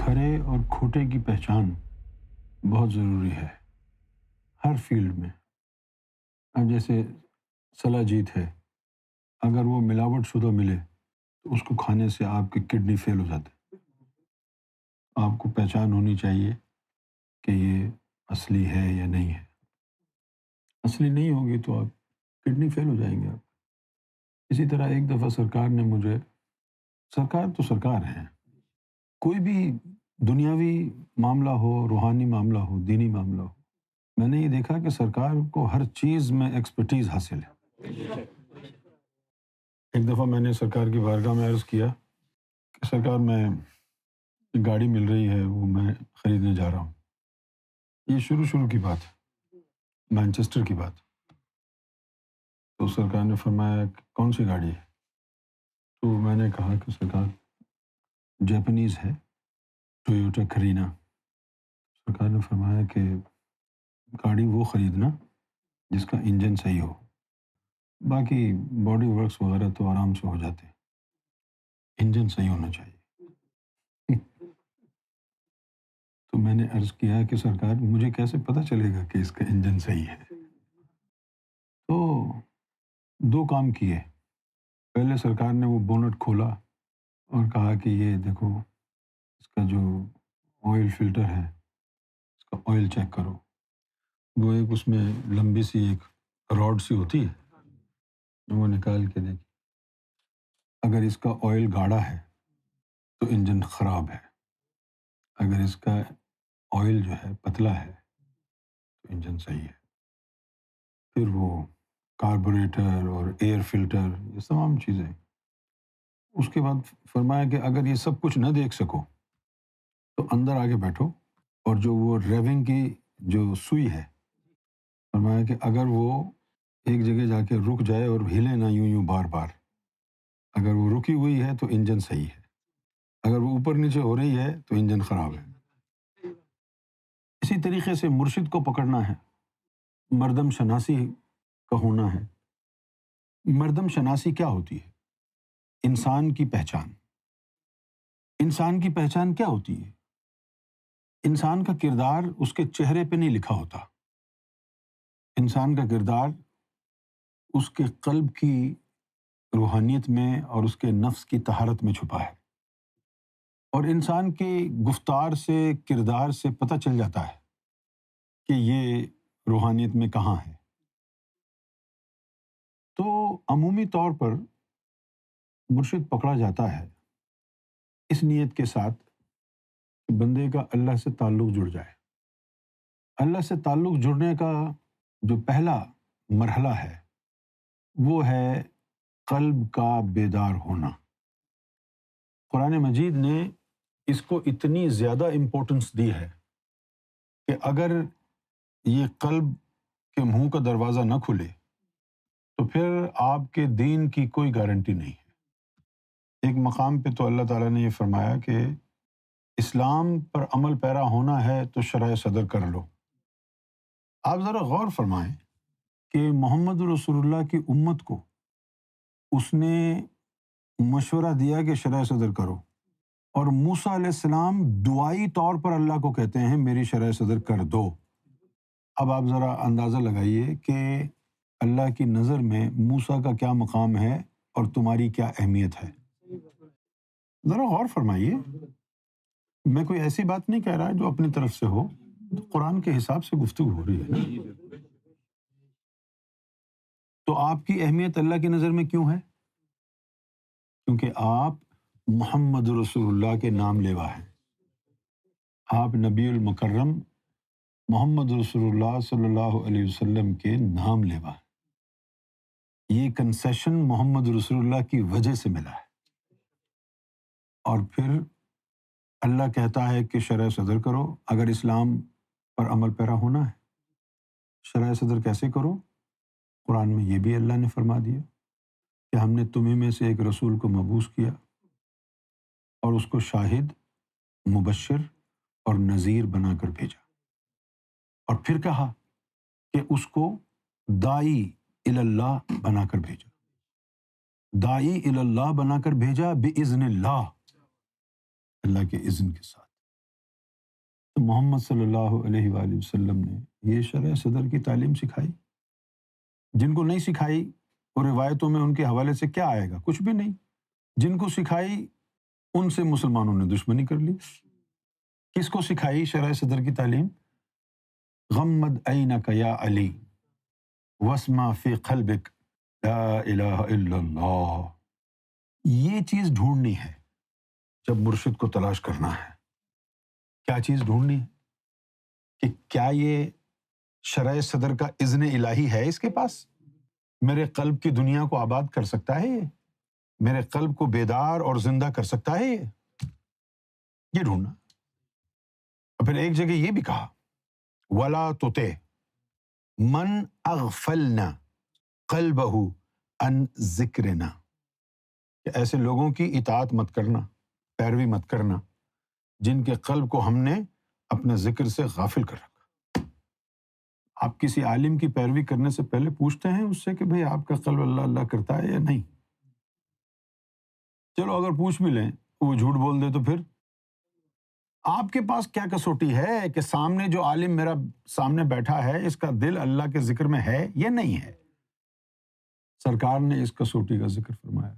کھرے اور کھوٹے کی پہچان بہت ضروری ہے ہر فیلڈ میں۔ اب جیسے صلاح جیت ہے، اگر وہ ملاوٹ شدہ ملے تو اس کو کھانے سے آپ کی کڈنی فیل ہو جاتی ہے۔ آپ کو پہچان ہونی چاہیے کہ یہ اصلی ہے یا نہیں ہے۔ اصلی نہیں ہوگی تو آپ کڈنی فیل ہو جائیں گے آپ۔ اسی طرح ایک دفعہ سرکار نے مجھے، سرکار تو سرکار ہے، کوئی بھی دنیاوی معاملہ ہو، روحانی معاملہ ہو، دینی معاملہ ہو، میں نے یہ دیکھا کہ سرکار کو ہر چیز میں ایکسپرٹیز حاصل ہے۔ ایک دفعہ میں نے سرکار کی بارگاہ میں عرض کیا کہ سرکار میں گاڑی مل رہی ہے، وہ میں خریدنے جا رہا ہوں۔ یہ شروع کی بات ہے، مانچسٹر کی بات۔ تو سرکار نے فرمایا کہ کون سی گاڑی ہے؟ تو میں نے کہا کہ سرکار جاپنیز ہے، ٹویوٹا کرینا۔ سرکار نے فرمایا کہ گاڑی وہ خریدنا جس کا انجن صحیح ہو، باقی باڈی ورکس وغیرہ تو آرام سے ہو جاتے ہیں، انجن صحیح ہونا چاہیے۔ تو میں نے عرض کیا کہ سرکار مجھے کیسے پتہ چلے گا کہ اس کا انجن صحیح ہے؟ تو دو کام کیے۔ پہلے سرکار نے وہ بونٹ کھولا اور کہا کہ یہ دیکھو اس کا جو آئل فلٹر ہے اس کا آئل چیک کرو۔ وہ ایک اس میں لمبی سی ایک راڈ سی ہوتی ہے، وہ نکال کے دیکھی، اگر اس کا آئل گاڑھا ہے تو انجن خراب ہے، اگر اس کا آئل جو ہے پتلا ہے تو انجن صحیح ہے۔ پھر وہ کاربوریٹر اور ایئر فلٹر، یہ تمام چیزیں۔ اس کے بعد فرمایا کہ اگر یہ سب کچھ نہ دیکھ سکو تو اندر آگے بیٹھو، اور جو وہ ریونگ کی جو سوئی ہے، فرمایا کہ اگر وہ ایک جگہ جا کے رک جائے اور ہلے نہ یوں بار بار، اگر وہ رکی ہوئی ہے تو انجن صحیح ہے، اگر وہ اوپر نیچے ہو رہی ہے تو انجن خراب ہے۔ اسی طریقے سے مرشد کو پکڑنا ہے، مردم شناسی کا ہونا ہے۔ مردم شناسی کیا ہوتی ہے؟ انسان کی پہچان۔ انسان کی پہچان کیا ہوتی ہے؟ انسان کا کردار اس کے چہرے پہ نہیں لکھا ہوتا، انسان کا کردار اس کے قلب کی روحانیت میں اور اس کے نفس کی طہارت میں چھپا ہے، اور انسان کے گفتار سے، کردار سے پتہ چل جاتا ہے کہ یہ روحانیت میں کہاں ہے۔ تو عمومی طور پر مرشد پکڑا جاتا ہے اس نیت کے ساتھ کہ بندے کا اللہ سے تعلق جڑ جائے۔ اللہ سے تعلق جڑنے کا جو پہلا مرحلہ ہے وہ ہے قلب کا بیدار ہونا۔ قرآن مجید نے اس کو اتنی زیادہ امپورٹنس دی ہے کہ اگر یہ قلب کے منہ کا دروازہ نہ کھلے تو پھر آپ کے دین کی کوئی گارنٹی نہیں ہے۔ ایک مقام پہ تو اللہ تعالیٰ نے یہ فرمایا کہ اسلام پر عمل پیرا ہونا ہے تو شرح صدر کر لو۔ آپ ذرا غور فرمائیں کہ محمد رسول اللہ کی امت کو اس نے مشورہ دیا کہ شرح صدر کرو، اور موسیٰ علیہ السلام دعائی طور پر اللہ کو کہتے ہیں میری شرح صدر کر دو۔ اب آپ ذرا اندازہ لگائیے کہ اللہ کی نظر میں موسیٰ کا کیا مقام ہے اور تمہاری کیا اہمیت ہے۔ ذرا غور فرمائیے، میں کوئی ایسی بات نہیں کہہ رہا جو اپنی طرف سے ہو، تو قرآن کے حساب سے گفتگو ہو رہی ہے نا۔ تو آپ کی اہمیت اللہ کی نظر میں کیوں ہے؟ کیونکہ آپ محمد رسول اللہ کے نام لیوا ہیں، آپ نبی المکرم محمد رسول اللہ صلی اللہ علیہ وسلم کے نام لیوا ہیں۔ یہ کنسیشن محمد رسول اللہ کی وجہ سے ملا ہے، اور پھر اللہ کہتا ہے کہ شرح صدر کرو اگر اسلام پر عمل پیرا ہونا ہے۔ شرح صدر کیسے کرو؟ قرآن میں یہ بھی اللہ نے فرما دیا کہ ہم نے تمہیں میں سے ایک رسول کو مبعوث کیا اور اس کو شاہد، مبشر اور نذیر بنا کر بھیجا، اور پھر کہا کہ اس کو داعی الی اللہ بنا کر بھیجا۔ داعی الی اللہ بنا کر بھیجا بِإِذْنِ اللہ، اللہ کے اذن کے ساتھ۔ تو محمد صلی اللہ علیہ وآلہ وسلم نے یہ شرح صدر کی تعلیم سکھائی. جن کو نہیں سکھائی اور روایتوں میں ان کے حوالے سے کیا آئے گا؟ کچھ بھی نہیں. جن کو سکھائی ان سے مسلمانوں نے دشمنی کر لی. کس کو سکھائی شرح صدر کی تعلیم؟ غمد عینک یا علی واسمع فی قلبک لا الہ الا اللہ. یہ چیز ڈھونڈنی ہے جب مرشد کو تلاش کرنا ہے. کیا چیز ڈھونڈنی ہے؟ کہ کیا یہ شرح صدر کا اذن الہی ہے اس کے پاس؟ میرے قلب کی دنیا کو آباد کر سکتا ہے یہ؟ میرے قلب کو بیدار اور زندہ کر سکتا ہے یہ ڈھونڈنا. اور پھر ایک جگہ یہ بھی کہا وَلَا تُطِعْ مَنْ أَغْفَلْنَا قَلْبَهُ عَنْ ذِكْرِنَا. کہ ایسے لوگوں کی اطاعت مت کرنا، پیروی مت کرنا جن کے قلب کو ہم نے اپنے ذکر سے غافل کر رکھا. آپ کسی عالم کی پیروی کرنے سے پہلے پوچھتے ہیں اس سے کہ بھئی آپ کا قلب اللہ اللہ کرتا ہے یا نہیں؟ چلو اگر پوچھ بھی لیں وہ جھوٹ بول دے تو پھر آپ کے پاس کیا کسوٹی ہے کہ سامنے جو عالم میرا سامنے بیٹھا ہے اس کا دل اللہ کے ذکر میں ہے یا نہیں ہے؟ سرکار نے اس کسوٹی کا ذکر فرمایا.